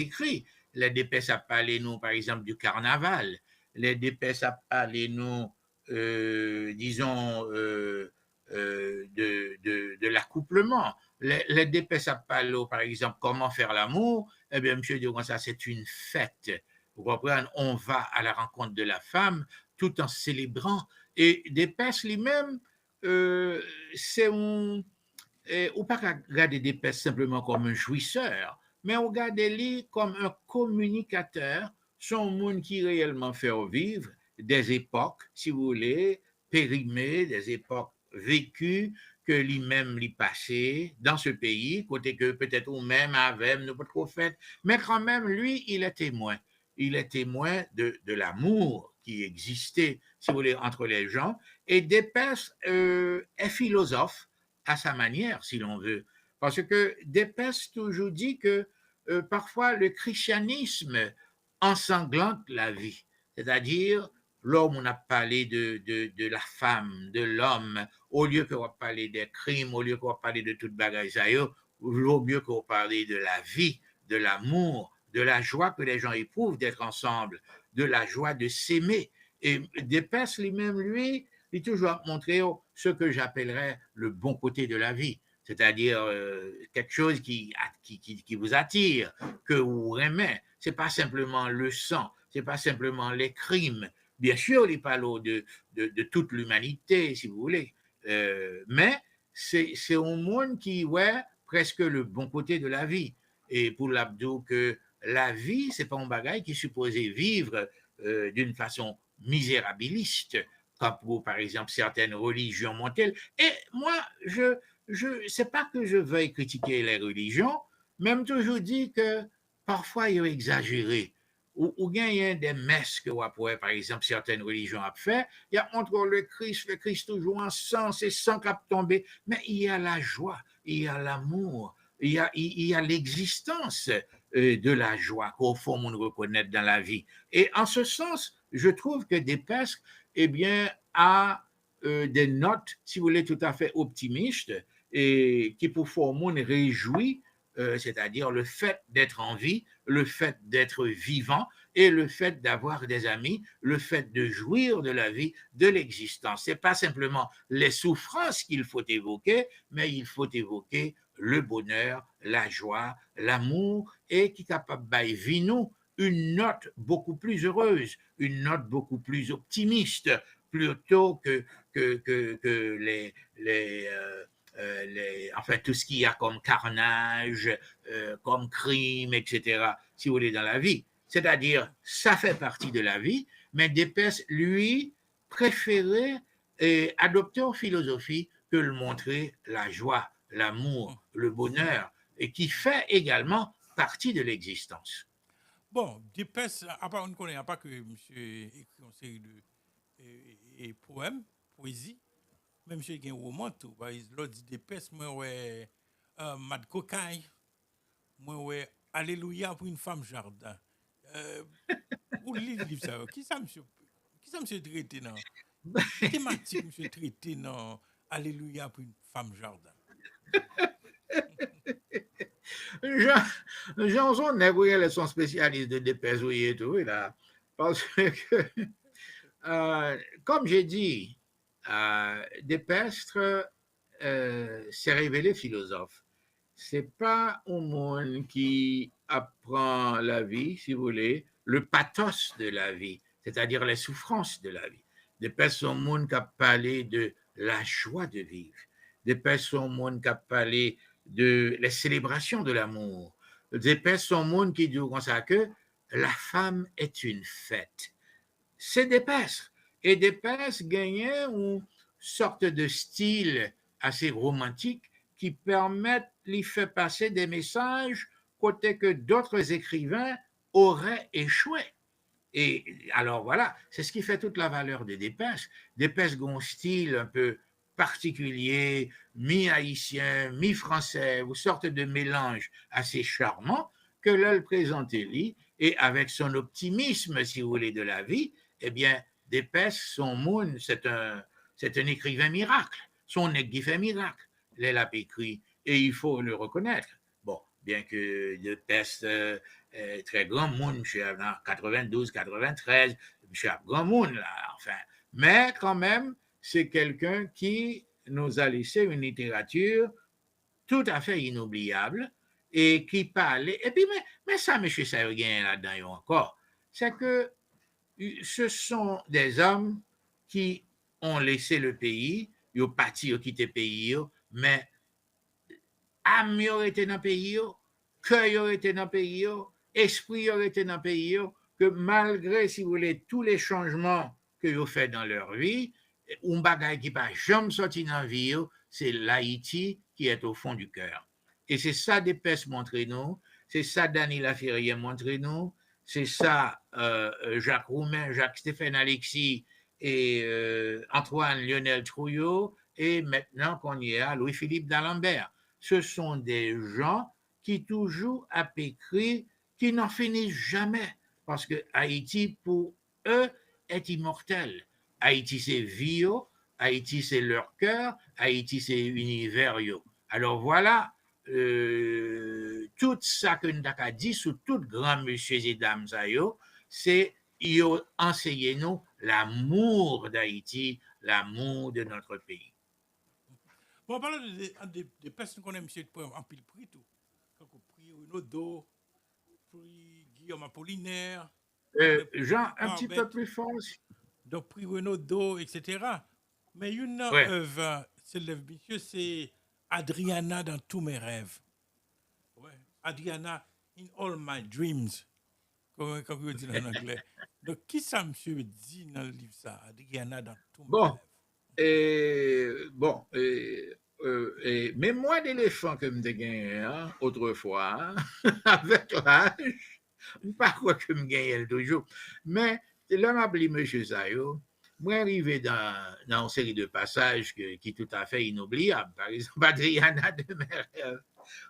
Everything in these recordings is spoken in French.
écrit. Les dépêches à parler, nous, par exemple, du carnaval. Les dépêches à parler, nous, disons, de l'accouplement. Les dépêches à parler, par exemple, comment faire l'amour. Eh bien, monsieur Duron, ça, c'est une fête. Vous comprenez? On va à la rencontre de la femme tout en célébrant. Et dépêche lui-même, c'est un ou pas regarder des pères simplement comme un jouisseur, mais regarder-les comme un communicateur, son monde qui réellement fait vivre des époques, si vous voulez, périmées, des époques vécues que lui-même lui passé dans ce pays, côté que peut-être ou même avec nous pas trop fait, mais quand même, lui, il est témoin. Il est témoin de l'amour qui existait, si vous voulez, entre les gens, et Despès est philosophe, à sa manière, si l'on veut. Parce que Despès toujours dit que parfois le christianisme ensanglante la vie. C'est-à-dire, l'homme, on a parlé de la femme, de l'homme, au lieu qu'on va parler des crimes, au lieu qu'on va parler de toute bagaille, au lieu qu'on va parler de la vie, de l'amour, de la joie que les gens éprouvent d'être ensemble, de la joie de s'aimer. Et Despès lui-même, lui, il toujours montré ce que j'appellerais le bon côté de la vie, c'est-à-dire quelque chose qui vous attire, que vous aimez. C'est pas simplement le sang, c'est pas simplement les crimes. Bien sûr, il parle de toute l'humanité, si vous voulez, mais c'est un monde qui ouais presque le bon côté de la vie. Et pour l'abdo que la vie, c'est pas un bagage qui est supposé vivre d'une façon misérabiliste, comme pour, par exemple, certaines religions mondiales. Et moi, c'est pas que je veuille critiquer les religions, même toujours dit que parfois, ils ont exagéré. Ou bien il y a des messes que, par exemple, certaines religions ont fait. Il y a entre le Christ toujours en sang, c'est sang qui a tombé. Mais il y a la joie, il y a l'amour, il y a l'existence de la joie qu'au fond, on reconnaît dans la vie. Et en ce sens, je trouve que Despès, eh bien, a des notes, si vous voulez, tout à fait optimistes et qui pour Formon réjouit, c'est-à-dire le fait d'être en vie, le fait d'être vivant et le fait d'avoir des amis, le fait de jouir de la vie, de l'existence. C'est pas simplement les souffrances qu'il faut évoquer, mais il faut évoquer le bonheur, la joie, l'amour et qui est capable de vie nous une note beaucoup plus heureuse, une note beaucoup plus optimiste, plutôt que enfin tout ce qu'il y a comme carnage, comme crime, etc., si vous voulez, dans la vie. C'est-à-dire, ça fait partie de la vie, mais Despès, lui, préférait adopter en philosophie que le montrer la joie, l'amour, le bonheur, et qui fait également partie de l'existence. Bon, Dépès, à part on ne connaît pas que monsieur écrit une série de poèmes, poésie, même monsieur a un roman tout. L'autre dit Dépès, moi ouais Mad Cocaille, moi ouais Alléluia pour une femme jardin. Euh, Où lit le livre ça? Qui ça monsieur traité non? Qui thématique monsieur traité non Alléluia pour une femme jardin? Jean, Jeanson n'est son spécialiste de dépêche et tout, là. Parce que, comme j'ai dit, Despestre s'est révélé philosophe. C'est pas un monde qui apprend la vie, si vous voulez, le pathos de la vie, c'est-à-dire les souffrances de la vie. Despestre, c'est un monde qui a parlé de la joie de vivre. Despestre, c'est un monde qui a parlé de la célébration de l'amour. Despestre, c'est un monde qui dit comme ça que la femme est une fête. C'est Despestre. Et Despestre gagnait une sorte de style assez romantique qui permet de faire passer des messages côté que d'autres écrivains auraient échoué. Et alors voilà, c'est ce qui fait toute la valeur de Despestre. Despestre a un style un peu particulier, mi-haïtien, mi-français, une sorte de mélange assez charmant que là, le présente Élie, et avec son optimisme, si vous voulez, de la vie, eh bien, Despestre, son monde, c'est un écrivain miracle. Son nègre qui fait miracle. Il a écrit, et il faut le reconnaître. Bon, bien que Despestre très grand monde, monsieur, en 92, 93, monsieur a grand monde, là, enfin. Mais quand même, c'est quelqu'un qui nous a laissé une littérature tout à fait inoubliable et qui parlait. Et puis, mais ça, monsieur Sayoguin, là-dedans, encore, c'est que ce sont des hommes qui ont laissé le pays, ils ont parti, ils ont quitté le pays, mais âme aurait été dans le pays, cœur aurait été dans le pays, esprit aurait été dans le pays, que malgré, si vous voulez, tous les changements que vous faites dans leur vie, un bagage qui n'a pas jamais sorti dans la vie, c'est l'Haïti qui est au fond du cœur. Et c'est ça Dépêche montre nous, c'est ça Dany Laferrière montre nous, c'est ça Jacques Roumain, Jacques-Stéphane Alexis et Antoine Lionel Trouillot, et maintenant qu'on y est à Louis-Philippe d'Alembert. Ce sont des gens qui toujours ont écrit, qui n'en finissent jamais, parce que Haïti, pour eux, est immortel. Haïti, c'est vie, Haïti, c'est leur cœur, Haïti, c'est univers. Alors voilà, tout ça que nous avons dit sous tout grand monsieur et dames, c'est ils ont enseigné nous l'amour d'Haïti, l'amour de notre pays. Bon, en parlant de personnes qu'on aime, monsieur, en pile prix, tout. Quand on prie Renaudot, prix Guillaume Apollinaire, Jean, un petit peu plus fort. donc prix Renaudot, etc. Mais une Ouais. œuvre célèbre, monsieur, c'est Adriana dans tous mes rêves. Ouais. Adriana in all my dreams, comme on dit en anglais. Donc, qui ça, monsieur, dit dans le livre ça? Adriana dans tous mes rêves. Bon, mémoire d'éléphant que je gagné autrefois, avec l'âge, pas quoi que je gagne toujours, mais là, m'a appelé M. Zayo, moi arrivé dans une série de passages qui est tout à fait inoubliable. Par exemple, Adriana de Merel,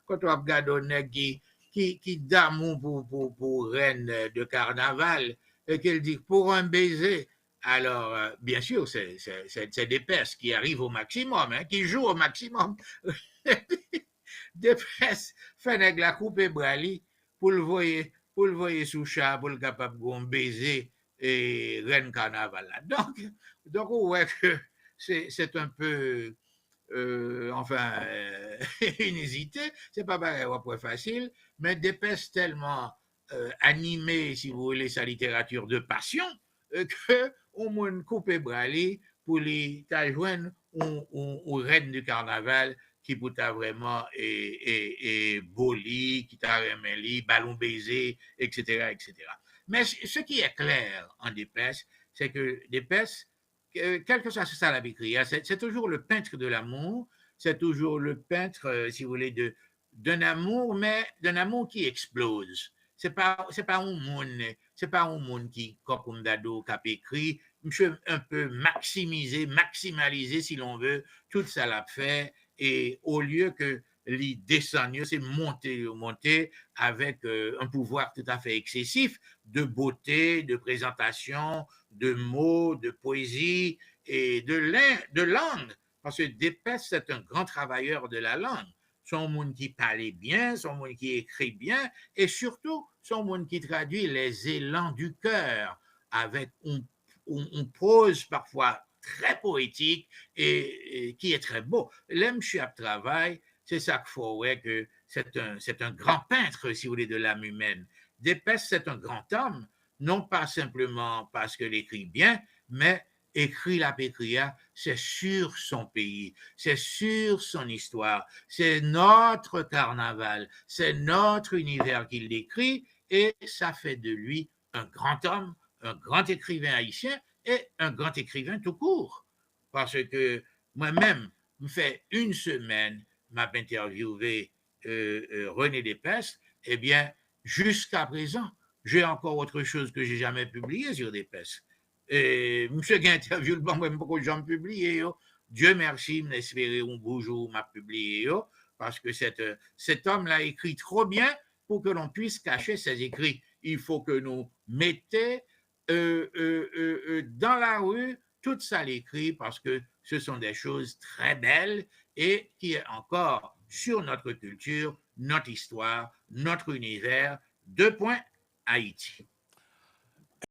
quand on regarde un qui d'amour pour reine de carnaval, et qu'elle dit pour un baiser. Alors, bien sûr, c'est Dépêche qui arrive au maximum, hein, qui joue au maximum. Dépêche fait avec la coupe et brali pour le voyer sous chat, pour le capable de baiser et reine carnaval. Là. Donc, ouais, que c'est un peu, enfin, inusité. C'est pas pareil, ouais, facile, mais Dépêche tellement animé, si vous voulez, sa littérature de passion, que au moins couper brali pour les joindre au reine du carnaval qui pour ta vraiment et boli, qui t'a remis ballon baiser, etc., etc. Mais ce qui est clair en Dépêche, c'est que Dépêche, quel que soit ça la écrit, c'est toujours le peintre de l'amour, c'est toujours le peintre, si vous voulez, d'un amour, mais d'un amour qui explose. C'est pas un monde qui, comme Dado, qui a écrit, monsieur un peu maximaliser, si l'on veut, tout ça l'a fait, et au lieu que les descendre, c'est monter avec un pouvoir tout à fait excessif de beauté, de présentation, de mots, de poésie et de langue. Parce que Dépêche, c'est un grand travailleur de la langue. Son monde qui parlait bien, son monde qui écrit bien, et surtout, son monde qui traduit les élans du cœur avec une prose parfois très poétique et qui est très beau. L'aime à travail, c'est ça qu'il faut, ouais, que c'est un grand peintre, si vous voulez, de l'âme humaine. Dépêche, c'est un grand homme, non pas simplement parce qu'il écrit bien, mais écrit la pécria, c'est sur son pays, c'est sur son histoire, c'est notre carnaval, c'est notre univers qu'il décrit et ça fait de lui un grand homme, un grand écrivain haïtien et un grand écrivain tout court. Parce que moi-même, me fait une semaine, m'a interviewé René Dépêche, eh bien, jusqu'à présent, j'ai encore autre chose que j'ai jamais publié sur Dépêche. Et monsieur qui interview le bon, même beaucoup de gens publié. Yo. Dieu merci, m'espérer un beau jour m'a publié yo, parce que cet homme-là écrit trop bien pour que l'on puisse cacher ses écrits. Il faut que nous mettions dans la rue tout ça l'écrit parce que ce sont des choses très belles et qui est encore sur notre culture, notre histoire, notre univers, 2 points, Haïti.